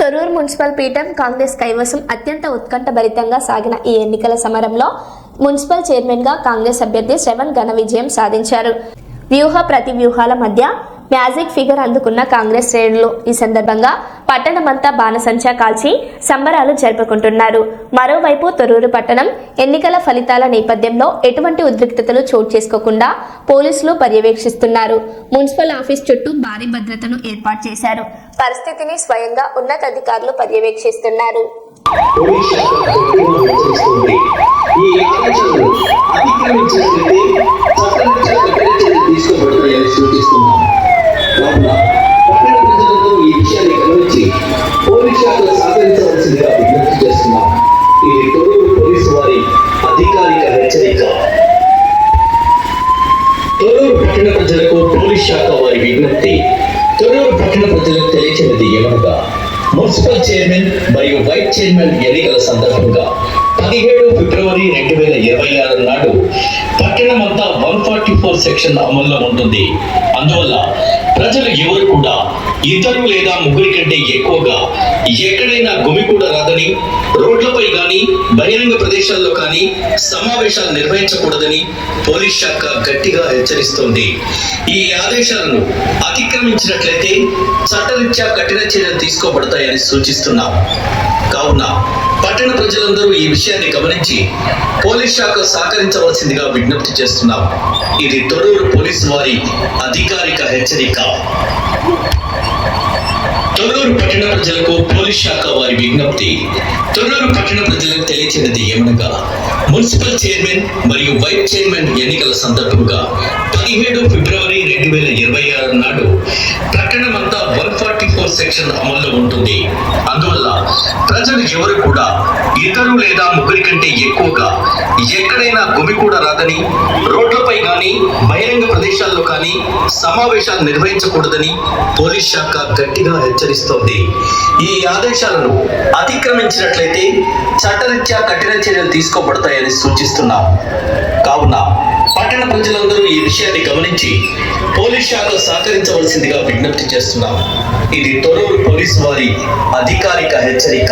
Thorrur municipal పీఠం కాంగ్రెస్ కైవసం అత్యంత ఉత్కంఠభరితంగా సాగిన ఈ ఎన్నికల సమరంలో మున్సిపల్ చైర్మన్గా కాంగ్రెస్ అభ్యర్థి శ్రవణ్ ఘన విజయం సాధించారు. వ్యూహ ప్రతి వ్యూహాల మధ్య మ్యాజిక్ ఫిగర్ అందుకున్న కాంగ్రెస్ శ్రేణులు ఈ సందర్భంగా పట్టణమంతా బాణసంచా కాల్చి సంబరాలు జరుపుకుంటున్నారు. మరోవైపు తొర్రూరు పట్టణం ఎన్నికల ఫలితాల నేపథ్యంలో ఎటువంటి ఉద్రిక్తతలు చోటు చేసుకోకుండా పోలీసులు పర్యవేక్షిస్తున్నారు. మున్సిపల్ ఆఫీస్ చుట్టూ భారీ భద్రతను ఏర్పాటు చేశారు. పరిస్థితిని స్వయంగా ఉన్నతాధికారులు పర్యవేక్షిస్తున్నారు. పోలీస్ శాఖ సహకరించవలసిందిగా విజ్ఞప్తి చేస్తున్నాం. ఇది తొర్రూరు పోలీసు వారి అధికారిక హెచ్చరిక. తొర్రూరు పట్టణ ప్రజలకు పోలీస్ శాఖ వారి విజ్ఞప్తి. తొర్రూరు పట్టణ ప్రజలకు తెలియచేది ఏమనగా, మున్సిపల్ చైర్మన్ మరియు వైస్ చైర్మన్ ఎన్నికల సందర్భంగా 17 ఫిబ్రవరి 2026 నాడు పట్టణమంతా 144 సెక్షన్ అమల్లో ఉంటుంది. అందువల్ల ప్రజలు ఎవరు కూడా ఇద్దరు లేదా ముగ్గురి కంటే ఎక్కువగా ఎక్కడైనా గుమి కూడా రాదని, రోడ్లపై కానీ బహిరంగ ప్రదేశాల్లో కానీ సమావేశాలు నిర్వహించకూడదని పోలీస్ శాఖ గట్టిగా హెచ్చరిస్తోంది. ఈ ఆదేశాలను అతిక్రమించినట్లయితే చట్టరీత్యా కఠిన చర్యలు తీసుకోబడతాయని సూచిస్తున్నాం. కావున పట్టణ ప్రజలందరూ ఈ విషయాన్ని గమనించి పోలీస్ శాఖ సహకరించవలసిందిగా విజ్ఞప్తి చేస్తున్నాం. ఇది తొర్రూరు పోలీసు వారి అధికారిక హెచ్చరిక. తొర్రూరు పట్టణ ప్రజలకు పోలీస్ శాఖ వారి విజ్ఞప్తి. తొర్రూరు పట్టణ ప్రజలకు తెలియచేది ఏమనగా, మున్సిపల్ చైర్మన్ మరియు వైస్ చైర్మన్ ఎన్నికల సందర్భంగా 17 ఫిబ్రవరి 2026 నాడు పట్టణమంతా 144 సెక్షన్ అమల్లో ఉంటుంది. అందువల్ల ప్రజలు ఎవరు కూడా ఇద్దరు లేదా ముగ్గురి కంటే ఎక్కువగా ఎక్కడైనా గుమి కూడా రాదని, రోడ్లపై కానీ బహిరంగ ప్రదేశాల్లో కానీ సమావేశాలు నిర్వహించకూడదని పోలీస్ శాఖ గట్టిగా హెచ్చరిస్తోంది. ఈ ఆదేశాలను అతిక్రమించినట్లయితే చట్టరీత్యా కఠిన చర్యలు తీసుకోబడతాయని సూచిస్తున్నాం. కావున పట్టణ ప్రజలందరూ ఈ విషయాన్ని గమనించి పోలీస్ శాఖ సహకరించవలసిందిగా విజ్ఞప్తి చేస్తున్నాం. ఇది తొర్రూరు పోలీసు వారి అధికారిక హెచ్చరిక.